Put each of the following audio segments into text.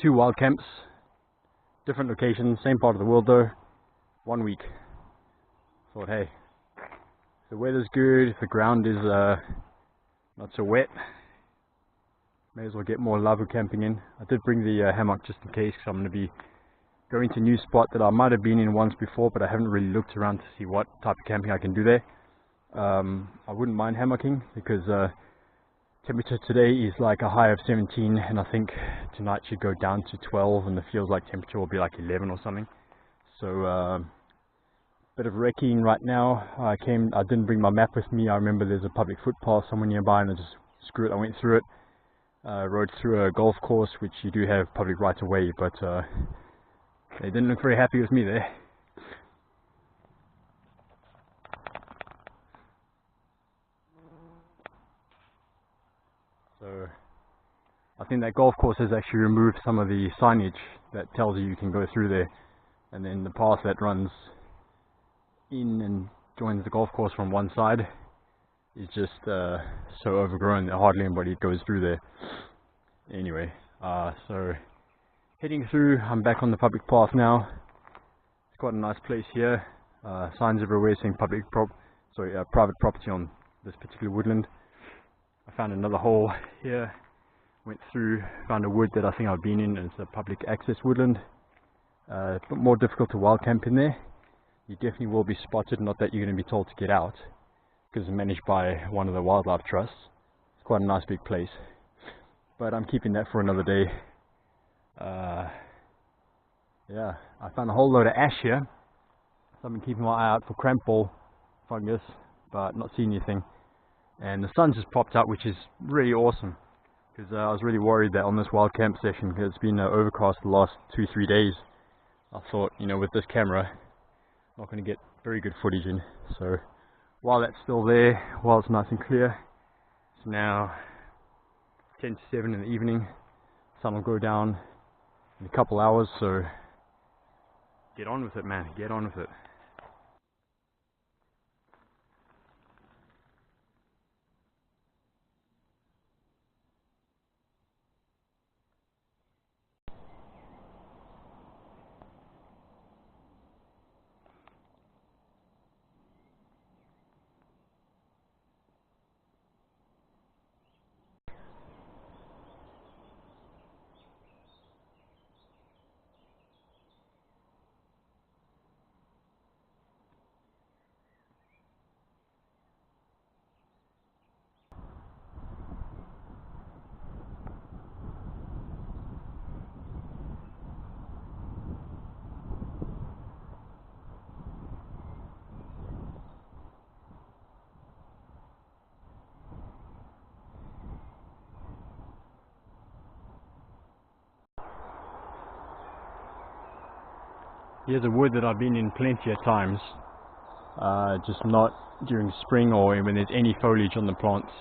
2 wild camps, different locations, same part of the world though, 1 week. Thought, hey, if the weather's good, if the ground is not so wet, may as well get more Lavvu camping in. I did bring the hammock just in case, because I'm going to be going to a new spot that I might have been in once before, but I haven't really looked around to see what type of camping I can do there. I wouldn't mind hammocking because temperature today is like a high of 17, and I think tonight should go down to 12, and it feels like temperature will be like 11 or something. So bit of recce'ing right now. I didn't bring my map with me. I remember there's a public footpath somewhere nearby, and I just screw it, I went through it. Rode through a golf course, which you do have public right of way, but they didn't look very happy with me there. So I think that golf course has actually removed some of the signage that tells you can go through there, and then the path that runs in and joins the golf course from one side is just so overgrown that hardly anybody goes through there. Anyway, so heading through, I'm back on the public path now. It's quite a nice place here. Signs everywhere saying private property on this particular woodland. I found another hole here, went through, found a wood that I think I've been in, and it's a public access woodland. A bit more difficult to wild camp in there. You definitely will be spotted, not that you're going to be told to get out, because it's managed by one of the wildlife trusts. It's quite a nice big place, but I'm keeping that for another day. Yeah, I found a whole load of ash here, so I've been keeping my eye out for cramp ball fungus, but not seeing anything. And the sun just popped out, which is really awesome, because I was really worried that on this wild camp session, because it's been overcast the last 2-3 days, I thought, you know, with this camera, I'm not going to get very good footage in. So while that's still there, while it's nice and clear, it's now 10 to 7 in the evening. Sun will go down in a couple hours, so get on with it, man, get on with it. Here's a wood that I've been in plenty of times, just not during spring or when there's any foliage on the plants.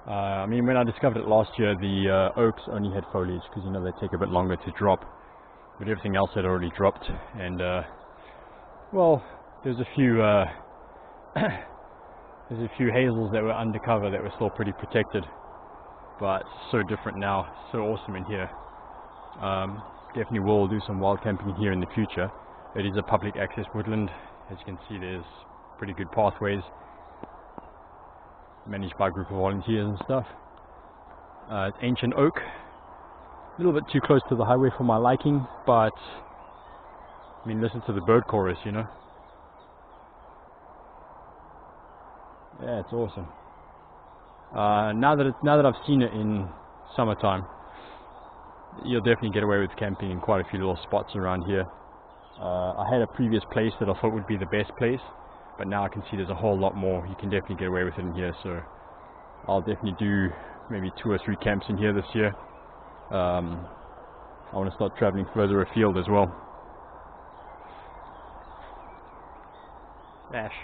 I mean, when I discovered it last year, the oaks only had foliage because, you know, they take a bit longer to drop, but everything else had already dropped. And well, there's a few hazels that were undercover that were still pretty protected, but it's so different now, so awesome in here. Definitely will do some wild camping here in the future. It is a public access woodland. As you can see, there's pretty good pathways managed by a group of volunteers and stuff. It's ancient oak, a little bit too close to the highway for my liking, but I mean, listen to the bird chorus, you know. Yeah, it's awesome. Now that I've seen it in summertime, you'll definitely get away with camping in quite a few little spots around here. I had a previous place that I thought would be the best place, but now I can see there's a whole lot more. You can definitely get away with it in here, so I'll definitely do maybe 2 or 3 camps in here this year. I want to start traveling further afield as well. Ash,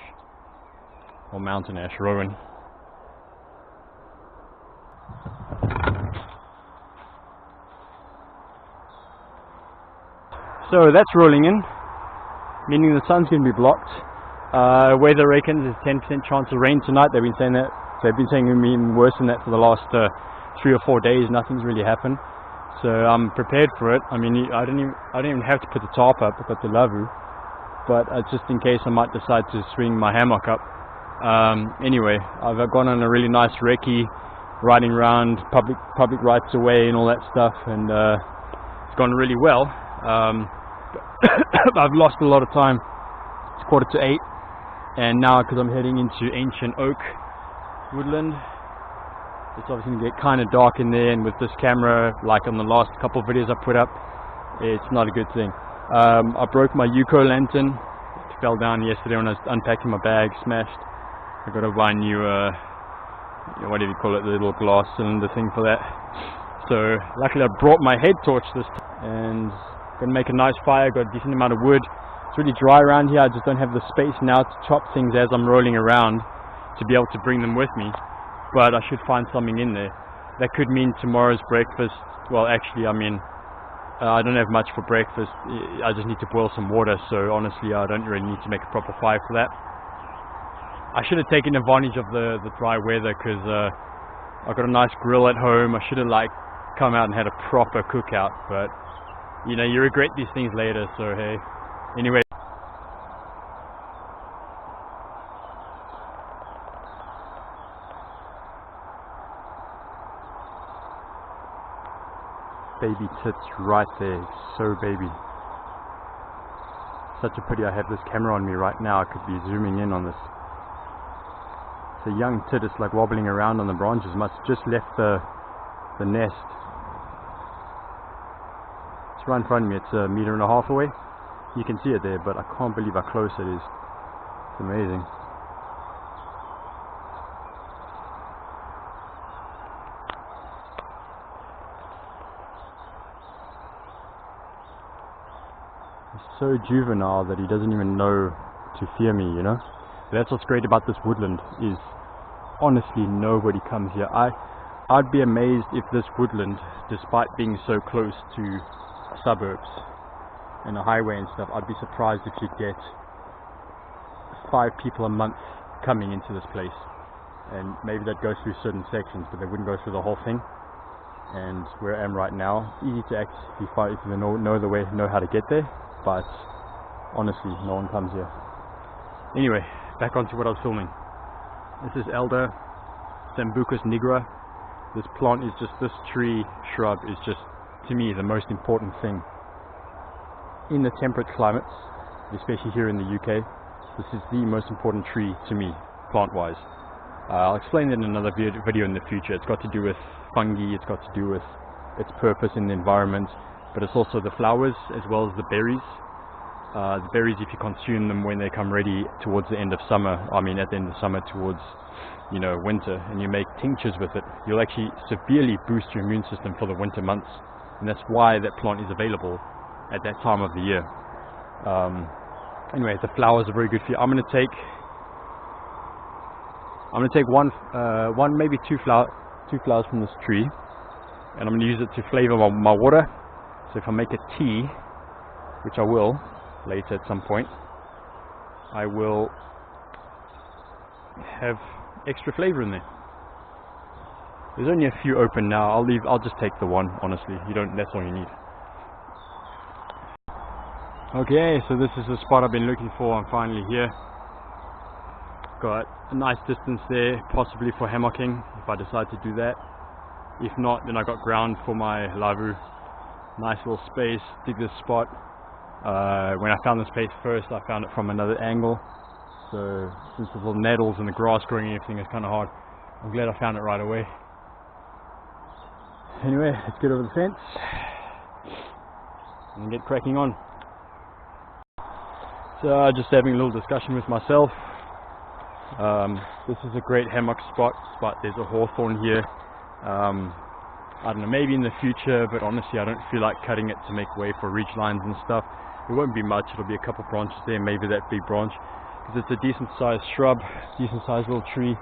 or mountain ash, rowan. So that's rolling in, meaning the sun's going to be blocked. Weather reckons there's 10% chance of rain tonight. They've been saying that. They've been saying it will be even worse than that for the last 3 or 4 days. Nothing's really happened. So I'm prepared for it. I mean, I don't even have to put the tarp up. I've got the Lavvu, but just in case I might decide to swing my hammock up. Anyway, I've gone on a really nice recce, riding around public rights of way and all that stuff, and it's gone really well. I've lost a lot of time. It's 7:45, and now because I'm heading into ancient oak woodland, it's obviously going to get kind of dark in there, and with this camera, like on the last couple of videos I put up, it's not a good thing. I broke my UK lantern. It fell down yesterday when I was unpacking my bag, smashed. I got to buy a new, whatever you call it, the little glass cylinder thing for that. So luckily I brought my head torch this time, and gonna make a nice fire. Got a decent amount of wood. It's really dry around here. I just don't have the space now to chop things as I'm rolling around to be able to bring them with me. But I should find something in there. That could mean tomorrow's breakfast. Well, actually, I mean, I don't have much for breakfast. I just need to boil some water, so honestly I don't really need to make a proper fire for that. I should have taken advantage of the dry weather, because I've got a nice grill at home. I should have like come out and had a proper cookout, but you know, you regret these things later, so hey. Anyway, baby tits right there, so baby. Such a pity I have this camera on me right now. I could be zooming in on this. It's a young tit. It's like wobbling around on the branches. Must have just left the nest. It's right in front of me. It's 1.5 meters away. You can see it there, but I can't believe how close it is. It's amazing. So juvenile that he doesn't even know to fear me, you know. That's what's great about this woodland, is honestly nobody comes here. I'd be amazed if this woodland, despite being so close to suburbs and a highway and stuff, I'd be surprised if you'd get 5 people a month coming into this place. And maybe that goes through certain sections, but they wouldn't go through the whole thing. And where I am right now, it's easy to actually find if you know the way, know how to get there. But honestly, no one comes here. Anyway, back onto what I was filming. This is Elder Sambucus nigra. This plant is just, this tree shrub is just, to me, the most important thing in the temperate climates, especially here in the UK. This is the most important tree to me, plant-wise. I'll explain that in another video in the future. It's got to do with fungi. It's got to do with its purpose in the environment. But it's also the flowers as well as the berries. The berries, if you consume them when they come ready towards the end of summer, I mean at the end of summer towards, you know, winter, and you make tinctures with it, you'll actually severely boost your immune system for the winter months, and that's why that plant is available at that time of the year. Anyway, the flowers are very good for you. I'm going to take one, maybe two flowers from this tree, and I'm going to use it to flavor my water. So if I make a tea, which I will later at some point, I will have extra flavor in there. There's only a few open now. I'll just take the one, honestly. That's all you need. Okay, so this is the spot I've been looking for. I'm finally here. Got a nice distance there, possibly for hammocking if I decide to do that. If not, then I got ground for my Lavvu. Nice little space. Dig this spot. When I found this place first, I found it from another angle. So since there's little nettles and the grass growing and everything, it's kind of hard. I'm glad I found it right away. Anyway, let's get over the fence and get cracking on. So just having a little discussion with myself. This is a great hammock spot, but there's a hawthorn here. I don't know, maybe in the future, but honestly I don't feel like cutting it to make way for ridge lines and stuff. It won't be much, it'll be a couple branches there, maybe that big branch, because it's a decent sized shrub, decent sized little tree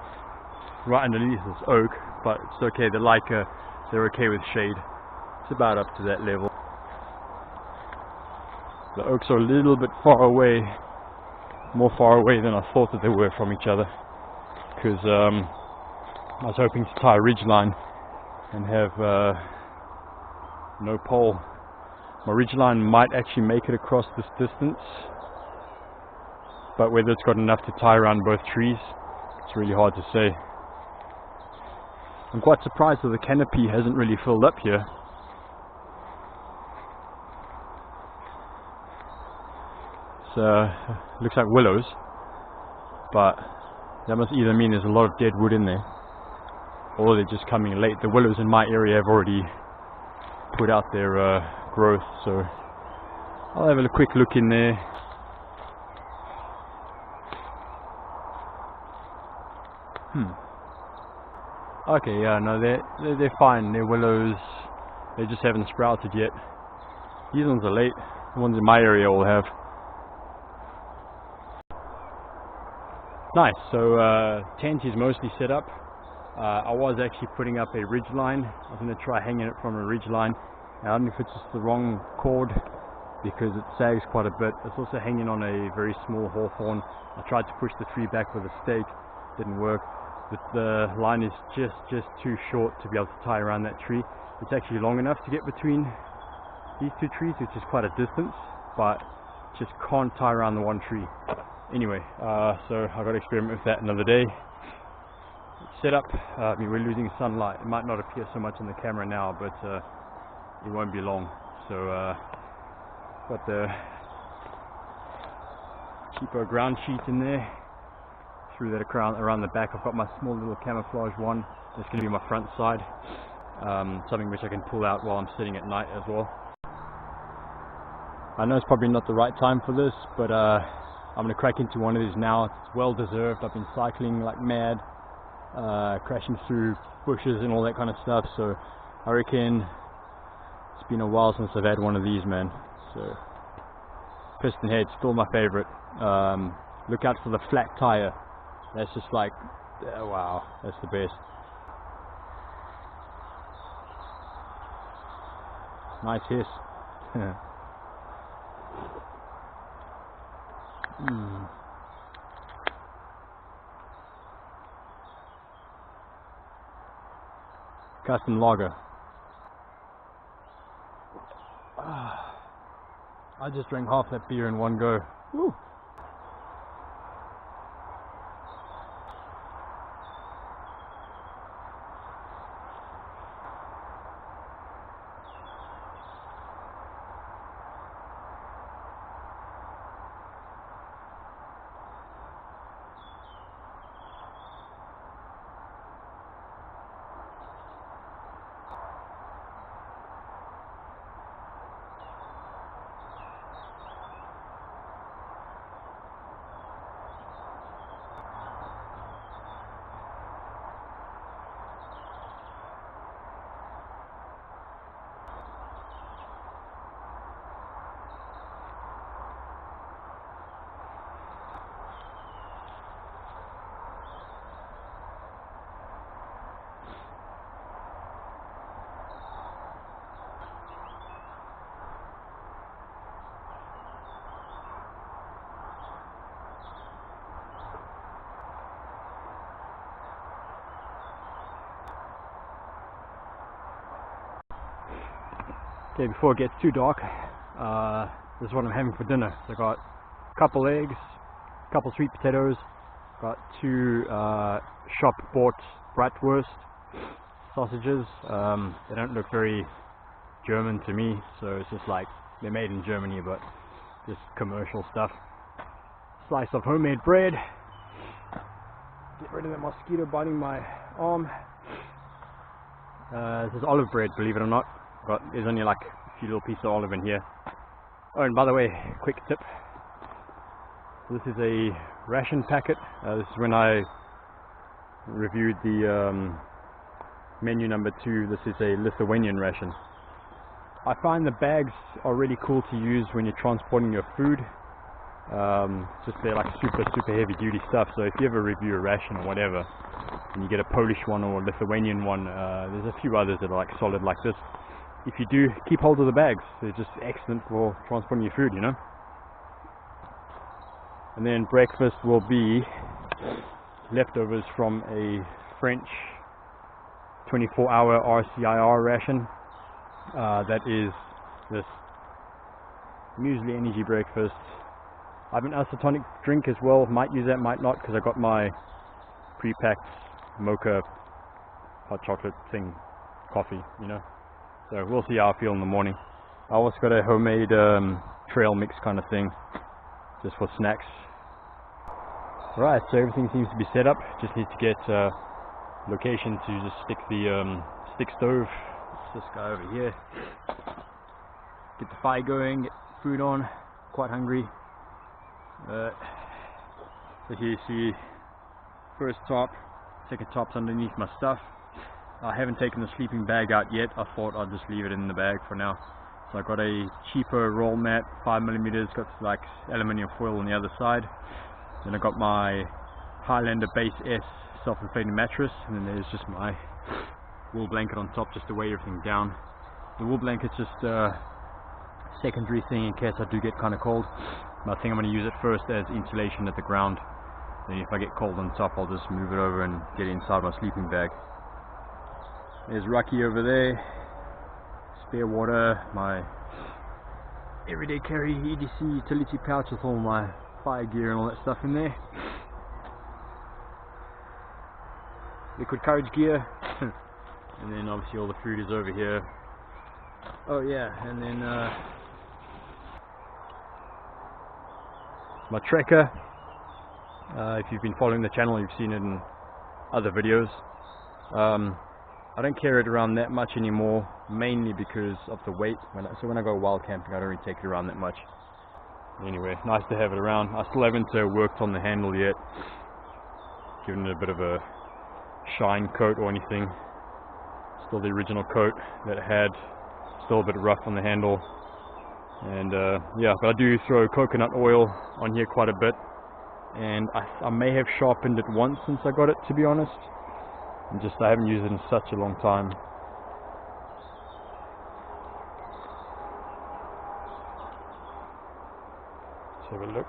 right underneath this oak, but it's okay. They're okay with shade. It's about up to that level. The oaks are a little bit far away, more far away than I thought that they were from each other, because I was hoping to tie a ridge line and have no pole. My ridgeline might actually make it across this distance, but whether it's got enough to tie around both trees, it's really hard to say. I'm quite surprised that the canopy hasn't really filled up here. Looks like willows, but that must either mean there's a lot of dead wood in there, or they're just coming late. The willows in my area have already put out their growth, so I'll have a quick look in there. Okay, yeah, no, they're fine. They're willows. They just haven't sprouted yet. These ones are late. The ones in my area will have. Nice. So tent is mostly set up. I was actually putting up a ridge line. I was going to try hanging it from a ridge line. I don't know if it's just the wrong cord because it sags quite a bit. It's also hanging on a very small hawthorn. I tried to push the tree back with a stake, didn't work. The line is just too short to be able to tie around that tree. It's actually long enough to get between these two trees, which is quite a distance, but just can't tie around the one tree. Anyway, so I've got to experiment with that another day. Set up, I mean, we're losing sunlight. It might not appear so much on the camera now, but it won't be long. So got the cheapo ground sheet in there. Threw that around the back. I've got my small little camouflage one. That's going to be my front side. Something which I can pull out while I'm sitting at night as well. I know it's probably not the right time for this, but I'm going to crack into one of these now. It's well deserved. I've been cycling like mad, crashing through bushes and all that kind of stuff, so I reckon it's been a while since I've had one of these, man. So piston head, still my favorite. Look out for the flat tire. That's just like, wow, that's the best. Nice hiss. Custom lager. I just drank half that beer in one go. Woo. Okay, before it gets too dark, this is what I'm having for dinner. So I got a couple eggs, a couple sweet potatoes, got two shop bought bratwurst sausages. They don't look very German to me, so it's just like they're made in Germany, but just commercial stuff. Slice of homemade bread. Get rid of that mosquito biting my arm. This is olive bread, believe it or not. There's only like a few little pieces of olive in here. Oh, and by the way, quick tip. This is a ration packet. This is when I reviewed the menu number 2. This is a Lithuanian ration. I find the bags are really cool to use when you're transporting your food. Just they're like super heavy duty stuff. So if you ever review a ration or whatever, and you get a Polish one or a Lithuanian one, there's a few others that are like solid like this. If you do, keep hold of the bags. They're just excellent for transporting your food, you know. And then breakfast will be leftovers from a French 24-hour RCIR ration. That is this muesli energy breakfast. I have an isotonic drink as well. Might use that, might not, because I got my pre-packed mocha hot chocolate thing, coffee, you know. So we'll see how I feel in the morning. I also got a homemade trail mix kind of thing, just for snacks. Right, so everything seems to be set up. Just need to get location to just stick the stick stove. It's this guy over here. Get the fire going, get food on. Quite hungry. So here you see first top, second top's underneath my stuff. I haven't taken the sleeping bag out yet. I thought I'd just leave it in the bag for now. So I got a cheaper roll mat, 5mm, got like aluminium foil on the other side. Then I got my Highlander Base S self-inflating mattress, and then there's just my wool blanket on top just to weigh everything down. The wool blanket's just a secondary thing in case I do get kind of cold. But I think I'm going to use it first as insulation at the ground. Then if I get cold on top, I'll just move it over and get it inside my sleeping bag. There's Rocky over there. Spare water, my everyday carry EDC utility pouch with all my fire gear and all that stuff in there. Liquid courage gear. And then obviously all the food is over here. Oh yeah, and then my trekker. If you've been following the channel, you've seen it in other videos. I don't carry it around that much anymore, mainly because of the weight. So when I go wild camping, I don't really take it around that much. Anyway, nice to have it around. I still haven't worked on the handle yet, given it a bit of a shine coat or anything. Still the original coat that it had, still a bit rough on the handle. And yeah, but I do throw coconut oil on here quite a bit, and I may have sharpened it once since I got it, to be honest. And just I haven't used it in such a long time. Let's have a look.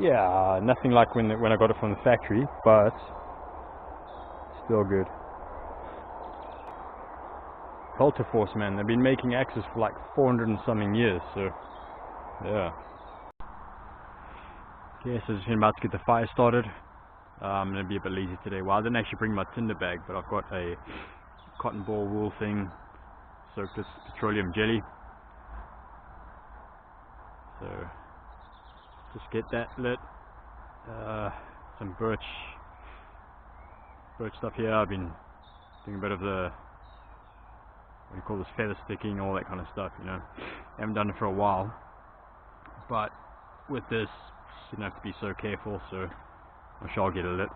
Yeah, nothing like when I got it from the factory, but still good. Cultiforce, man, they've been making axes for like 400 and something years, so yeah. Okay, so just about to get the fire started. I'm going to be a bit lazy today. Well, I didn't actually bring my tinder bag, but I've got a cotton ball wool thing soaked with petroleum jelly. So just get that lit. Some birch stuff here. I've been doing a bit of the, what do you call this, feather sticking, all that kind of stuff, you know. I haven't done it for a while, but with this you don't have to be so careful, so I'm sure I'll get it lit.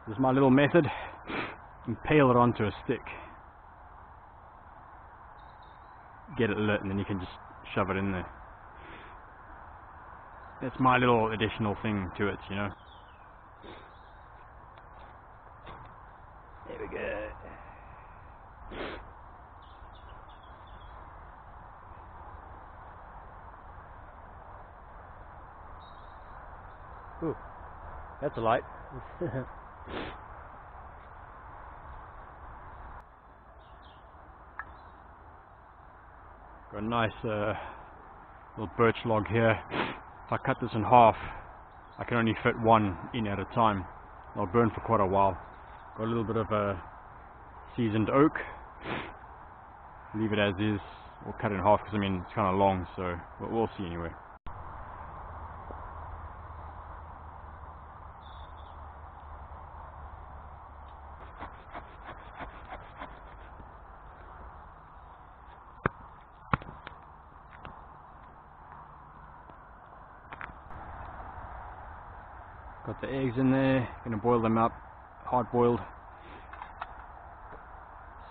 This is my little method. Impale it onto a stick, get it lit, and then you can just shove it in there. That's my little additional thing to it, you know. There we go. Ooh, that's a light. Got a nice little birch log here. If I cut this in half, I can only fit one in at a time. I'll burn for quite a while. Got a little bit of a seasoned oak. Leave it as is, or cut it in half because I mean it's kind of long, so we'll see anyway. Got the eggs in there, gonna boil them up, hard boiled.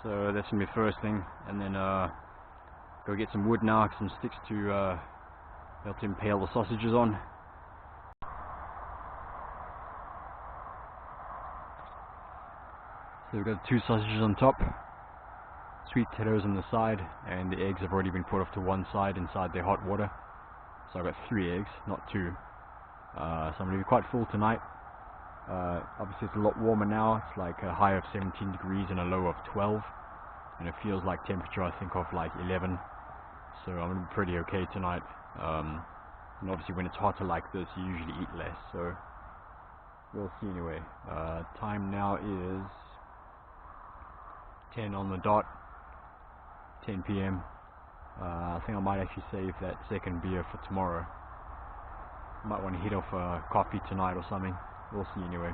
So that's gonna be the first thing, and then go get some wood now, some sticks to be able to impale the sausages on. So we've got 2 sausages on top, sweet potatoes on the side, and the eggs have already been put off to one side inside their hot water. So I've got 3 eggs, not 2. So I'm going to be quite full tonight. Obviously it's a lot warmer now. It's like a high of 17 degrees and a low of 12, and it feels like temperature I think of like 11, so I'm gonna be pretty okay tonight. And obviously when it's hotter like this you usually eat less, so we'll see anyway. Time now is 10 on the dot, 10 PM. I think I might actually save that second beer for tomorrow. Might want to hit off a coffee tonight or something. We'll see anyway.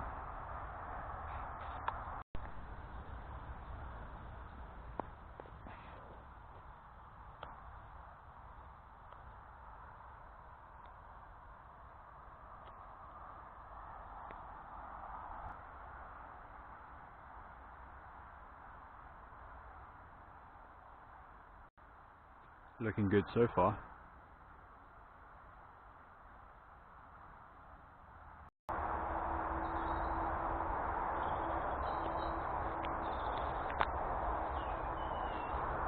Looking good so far.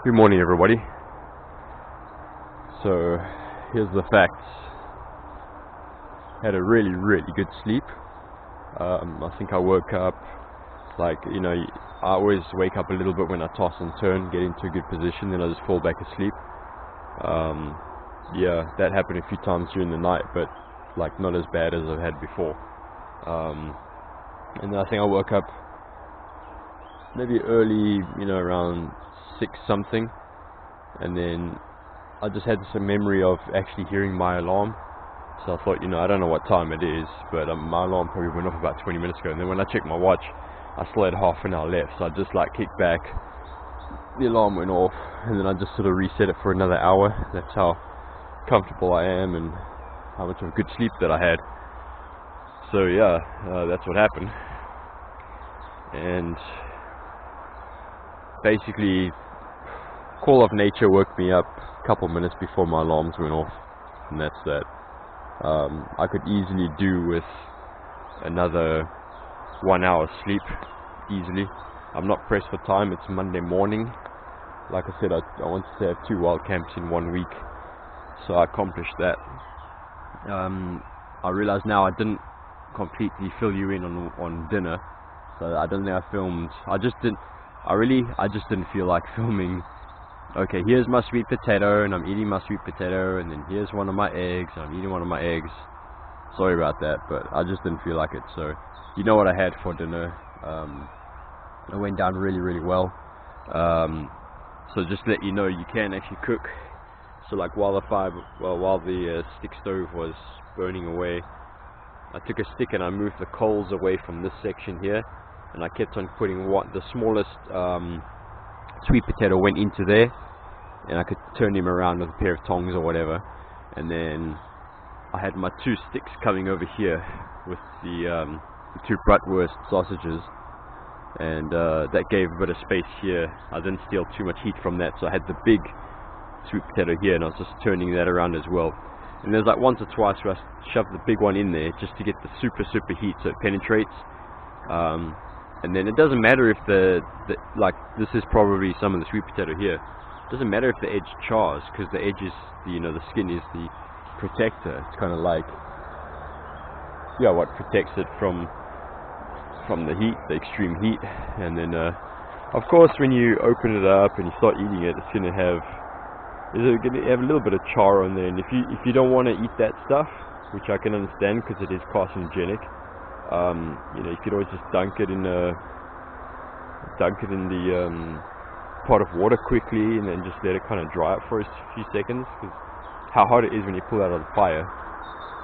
Good morning everybody. So here's the facts. Had a really good sleep. I think I woke up like, you know, I always wake up a little bit when I toss and turn, get into a good position, then I just fall back asleep. Yeah, that happened a few times during the night, but like not as bad as I've had before. And then I think I woke up maybe early, you know, around 6 something, and then I just had some memory of actually hearing my alarm. So I thought, you know, I don't know what time it is, but my alarm probably went off about 20 minutes ago. And then when I checked my watch, I still had half an hour left, so I just like kicked back, the alarm went off, and then I just sort of reset it for another hour. That's how comfortable I am and how much of a good sleep that I had. So yeah, that's what happened. And basically call of nature woke me up a couple minutes before my alarms went off, and that's that. I could easily do with another 1 hour sleep, easily. I'm not pressed for time. It's Monday morning. Like I said, I wanted to have 2 Wildcamps in 1 week, so I accomplished that. I realize now I didn't completely fill you in on dinner, so I don't think I filmed. I just didn't feel like filming. Okay, here's my sweet potato, and I'm eating my sweet potato, and then here's one of my eggs, and I'm eating one of my eggs. Sorry about that, but I just didn't feel like it. So you know what I had for dinner. It went down really well. So just to let you know, you can actually cook. So like while the stick stove was burning away, I took a stick and I moved the coals away from this section here, and I kept on putting the smallest sweet potato went into there, and I could turn him around with a pair of tongs or whatever. And then I had my 2 sticks coming over here with the 2 bratwurst sausages, and that gave a bit of space here. I didn't steal too much heat from that, so I had the big sweet potato here, and I was just turning that around as well. And there's like once or twice where I shoved the big one in there just to get the super heat so it penetrates. And then it doesn't matter if like this is probably some of the sweet potato here. It doesn't matter if the edge chars, because the edge is the skin is the protector. It's kind of like, yeah, what protects it from the heat, the extreme heat. And then of course when you open it up and you start eating it, it's gonna have a little bit of char on there. And if you don't want to eat that stuff, which I can understand because it is carcinogenic, you know, you could always just dunk it in the pot of water quickly, and then just let it kind of dry up for a few seconds, because how hot it is when you pull it out of the fire.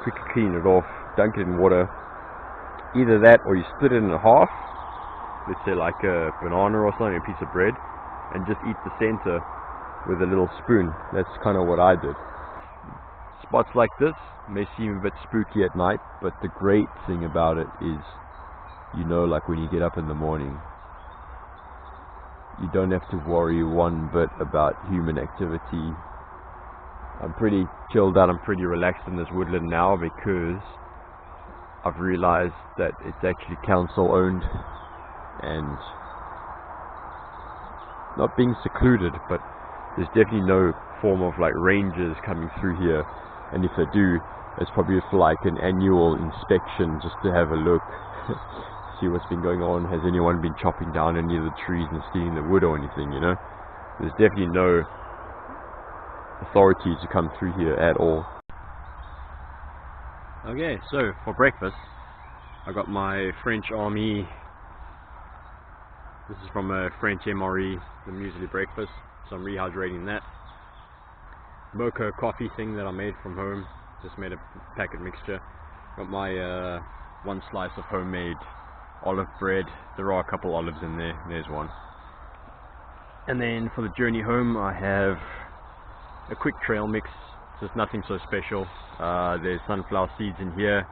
Quickly clean it off, dunk it in water. Either that, or you split it in half, let's say like a banana or something, a piece of bread, and just eat the center with a little spoon. That's kind of what I did. Spots like this may seem a bit spooky at night, but the great thing about it is, you know, like when you get up in the morning, you don't have to worry one bit about human activity. I'm pretty chilled out, I'm pretty relaxed in this woodland now, because I've realized that it's actually council owned, and not being secluded, but there's definitely no form of like rangers coming through here and if they do, it's probably for like an annual inspection, just to have a look, see what's been going on. Has anyone been chopping down any of the trees and stealing the wood or anything, you know? There's definitely no authority to come through here at all. Okay, so for breakfast I got my French Army, this is from a French MRE, the muesli breakfast, so I'm rehydrating that. Mocha coffee thing that I made from home, just made a packet mixture. Got my one slice of homemade olive bread, there are a couple olives in there, there's one. And then for the journey home I have a quick trail mix, just nothing so special. There's sunflower seeds in here,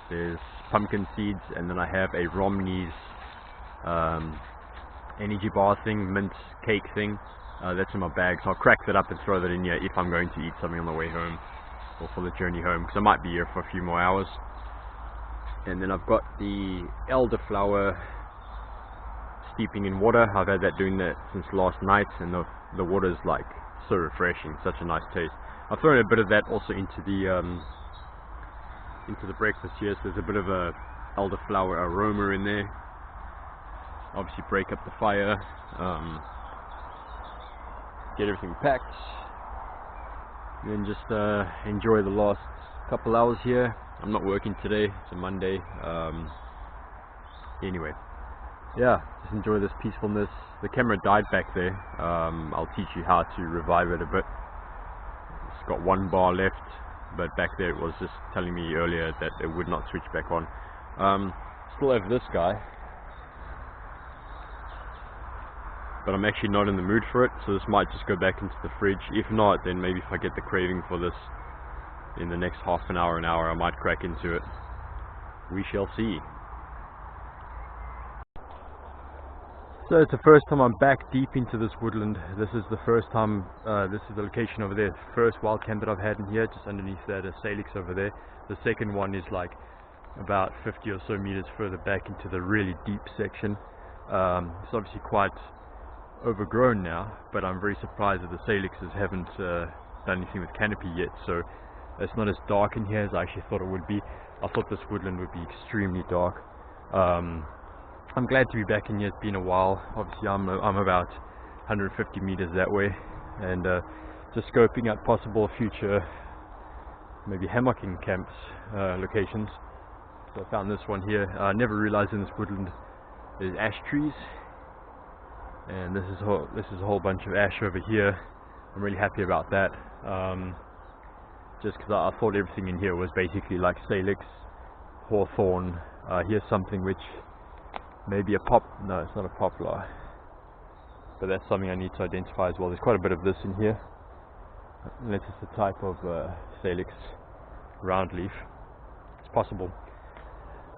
there's pumpkin seeds, and then I have a Romney's energy bar thing, mint cake thing, that's in my bag, so I'll crack that up and throw that in here if I'm going to eat something on the way home or for the journey home, because I might be here for a few more hours. And then I've got the elderflower steeping in water. I've had that doing that since last night, and the water's like so refreshing, such a nice taste. I've thrown a bit of that also into the breakfast here, so there's a bit of a elderflower aroma in there. Obviously break up the fire, get everything packed, and then just enjoy the last couple hours here. I'm not working today, it's a Monday. Anyway, yeah, just enjoy this peacefulness. The camera died back there. I'll teach you how to revive it a bit. It's got one bar left, but back there it was just telling me earlier that it would not switch back on. Still have this guy, but I'm actually not in the mood for it, so this might just go back into the fridge. If not, then maybe if I get the craving for this in the next half an hour, I might crack into it. We shall see. So it's the first time I'm back deep into this woodland. This is the first time, this is the location over there, the first wild camp that I've had in here, just underneath that salix over there. The second one is like about 50 or so meters further back into the really deep section. It's obviously quite overgrown now, but I'm very surprised that the salixes haven't done anything with canopy yet, so it's not as dark in here as I actually thought it would be. I thought this woodland would be extremely dark. I'm glad to be back in here. It's been a while. Obviously I'm about 150 meters that way, and just scoping out possible future maybe hammocking camps locations. So I found this one here. I never realized in this woodland there's ash trees, and this is a whole bunch of ash over here. I'm really happy about that, just because I thought everything in here was basically like salix, hawthorn. Here's something which maybe no, it's not a poplar, but that's something I need to identify as well. There's quite a bit of this in here, unless it's a type of salix roundleaf. It's possible.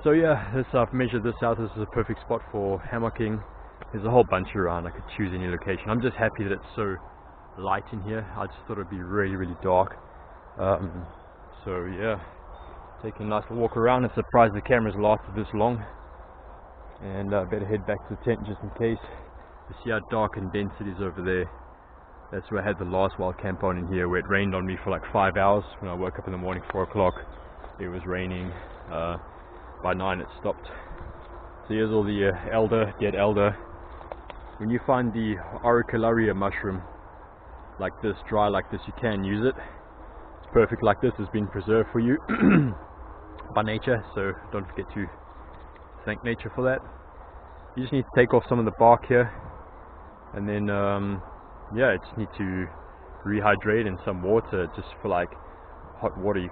So yeah, I've measured this out. This is a perfect spot for hammocking. There's a whole bunch around. I could choose any location. I'm just happy that it's so light in here. I just thought it would be really, really dark. So yeah, taking a nice little walk around. I'm surprised the camera's lasted this long, and I better head back to the tent just in case. You see how dark and dense it is over there. That's where I had the last wild camp on in here, where it rained on me for like 5 hours. When I woke up in the morning, 4 o'clock, it was raining. By 9 it stopped. So here's all the dead elder. When you find the auricularia mushroom like this, dry like this, you can use it. It's perfect like this. It's been preserved for you by nature, so don't forget to thank nature for that. You just need to take off some of the bark here, and then yeah, you just need to rehydrate in some water, just for like hot water,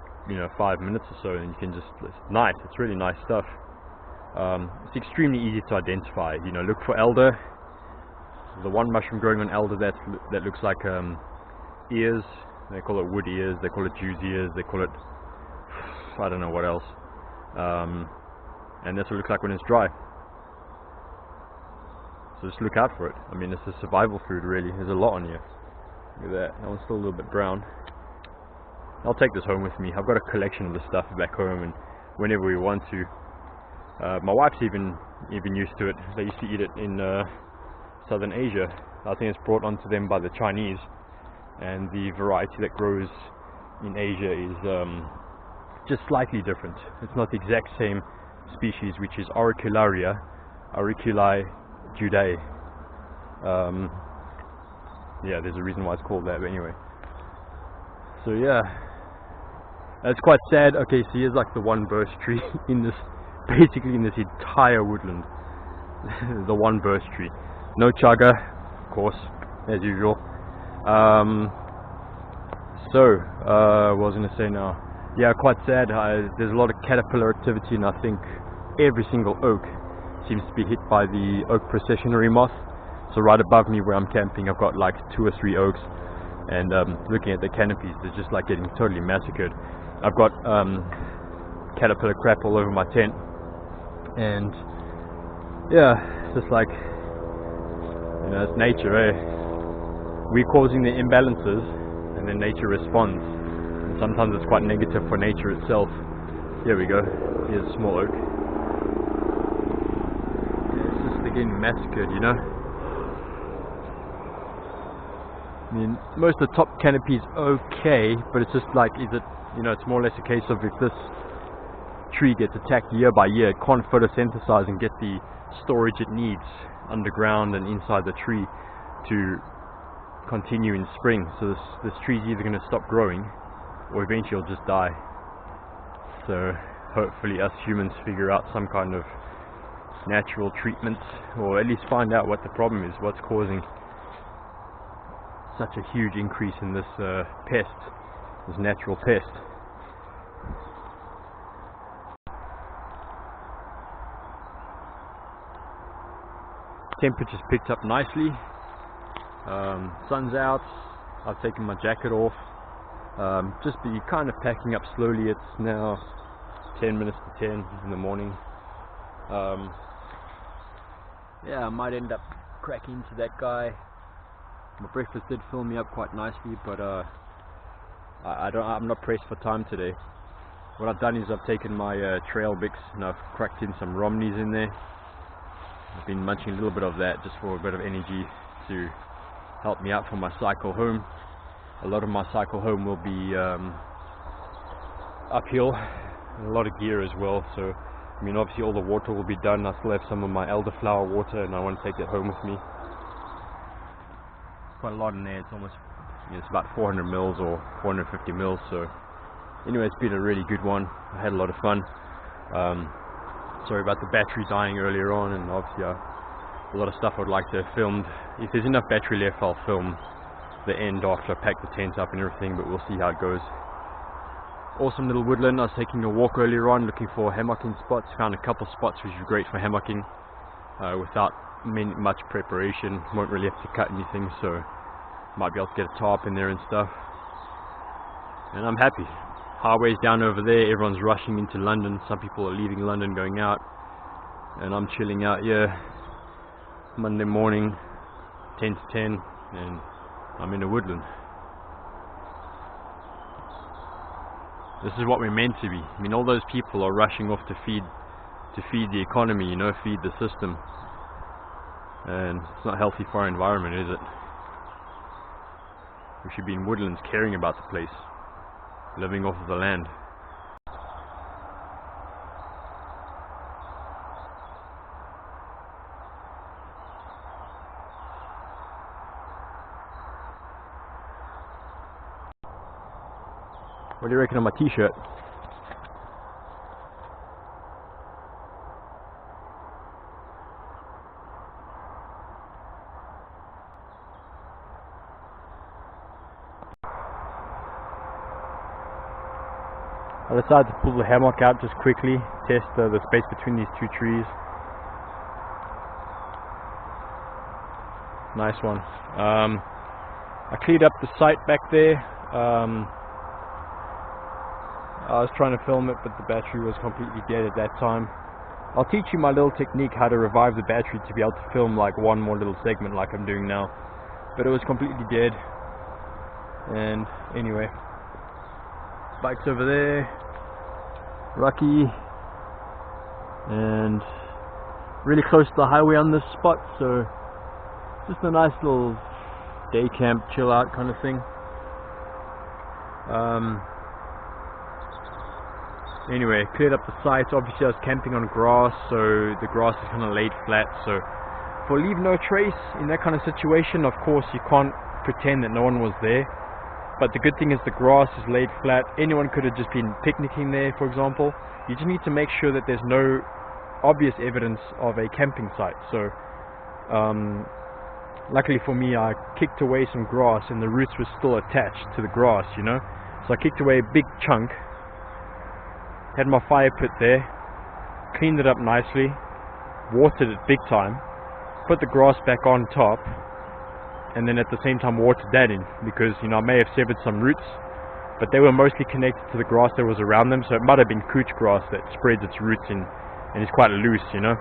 5 minutes or so, and you can just, it's nice, it's really nice stuff. It's extremely easy to identify. Look for elder. The one mushroom growing on elder that looks like ears, they call it wood ears, they call it Jew's ears, they call it, I don't know what else, and that's what it looks like when it's dry. So just look out for it. I mean, it's a survival food really. There's a lot on here. Look at that, that one's still a little bit brown. I'll take this home with me. I've got a collection of the stuff back home, and whenever we want to. My wife's even used to it. They used to eat it in Southern Asia. I think it's brought onto them by the Chinese, and the variety that grows in Asia is just slightly different. It's not the exact same species, which is Auricularia, Auriculi judae. Yeah, there's a reason why it's called that, but anyway. So yeah, it's quite sad. Okay, so here's like the one burst tree in this, basically in this entire woodland. The one burst tree. No chaga, of course, as usual. What was I going to say now? Yeah, quite sad. There's a lot of caterpillar activity, and I think every single oak seems to be hit by the oak processionary moth. So right above me where I'm camping, I've got like 2 or 3 oaks, and looking at the canopies, they're just like getting totally massacred. I've got caterpillar crap all over my tent, and yeah, it's just like, you know, it's nature, eh? We're causing the imbalances, and then nature responds. And sometimes it's quite negative for nature itself. Here we go. Here's a small oak. It's just they're getting massacred, you know. I mean, most of the top canopy is okay, but it's just like, is it, you know, it's more or less a case of if this tree gets attacked year by year, it can't photosynthesize and get the storage it needs underground and inside the tree to continue in spring. So this tree is either going to stop growing or eventually it'll just die. So hopefully us humans figure out some kind of natural treatment, or at least find out what the problem is, what's causing such a huge increase in this pest, this natural pest. Temperature's picked up nicely. Sun's out. I've taken my jacket off. Just be kind of packing up slowly. It's now 10 minutes to 10 in the morning. Yeah, I might end up cracking into that guy. My breakfast did fill me up quite nicely, but I'm not pressed for time today. What I've done is I've taken my trail Bix and I've cracked in some Romneys in there. I've been munching a little bit of that just for a bit of energy to help me out for my cycle home. A lot of my cycle home will be uphill, and a lot of gear as well. So, I mean, obviously all the water will be done. I still have some of my elderflower water, and I want to take it home with me. Quite a lot in there. It's almost, you know, it's about 400 mils or 450 mils. So, anyway, it's been a really good one. I had a lot of fun. Sorry about the battery dying earlier on, and obviously a lot of stuff I'd like to have filmed. If there's enough battery left, I'll film the end after I pack the tent up and everything, but we'll see how it goes. Awesome little woodland. I was taking a walk earlier on looking for hammocking spots. Found a couple spots which are great for hammocking without much preparation. Won't really have to cut anything, so might be able to get a tarp in there and stuff. And I'm happy. Highway's down over there, everyone's rushing into London. Some people are leaving London going out, and I'm chilling out here Monday morning 10 to 10, and I'm in a woodland. This is what we're meant to be. I mean, all those people are rushing off to feed the economy, you know, feed the system, and it's not healthy for our environment, is it? We should be in woodlands caring about the place, living off of the land. What do you reckon on my t-shirt? I decided to pull the hammock out just quickly, test the space between these two trees. Nice one. I cleared up the site back there. I was trying to film it, but the battery was completely dead at that time. I'll teach you my little technique how to revive the battery to be able to film like one more little segment like I'm doing now. But it was completely dead. And anyway, bike's over there, Rocky, and really close to the highway on this spot, so just a nice little day camp, chill out kind of thing. Anyway, cleared up the site. Obviously I was camping on grass, so the grass is kind of laid flat, so for leave no trace in that kind of situation, of course you can't pretend that no one was there. But the good thing is the grass is laid flat. Anyone could have just been picnicking there, for example. You just need to make sure that there's no obvious evidence of a camping site. So luckily for me, I kicked away some grass and the roots were still attached to the grass, you know. So I kicked away a big chunk, had my fire pit there, cleaned it up nicely, watered it big time, put the grass back on top, and then at the same time watered that in, because, you know, I may have severed some roots, but they were mostly connected to the grass that was around them, so it might have been couch grass that spreads its roots in and is quite loose, you know.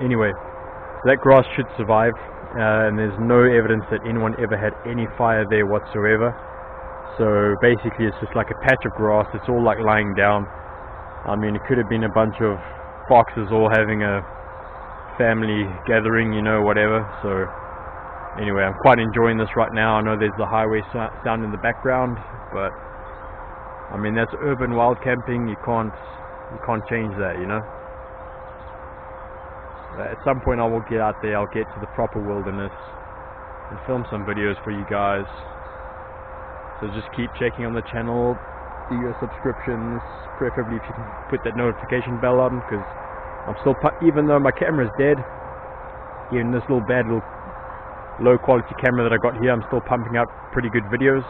Anyway, so that grass should survive, and there's no evidence that anyone ever had any fire there whatsoever. So basically it's just like a patch of grass. It's all like lying down. I mean, it could have been a bunch of foxes all having a family gathering, you know, whatever. So anyway, I'm quite enjoying this right now. I know there's the highway sound in the background, but I mean, that's urban wild camping. You can't change that, you know. At some point I will get out there, I'll get to the proper wilderness and film some videos for you guys. So just keep checking on the channel, do your subscriptions, preferably if you can put that notification bell on, because I'm still, even though my camera is dead, even this little bad little low quality camera that I got here, I'm still pumping out pretty good videos.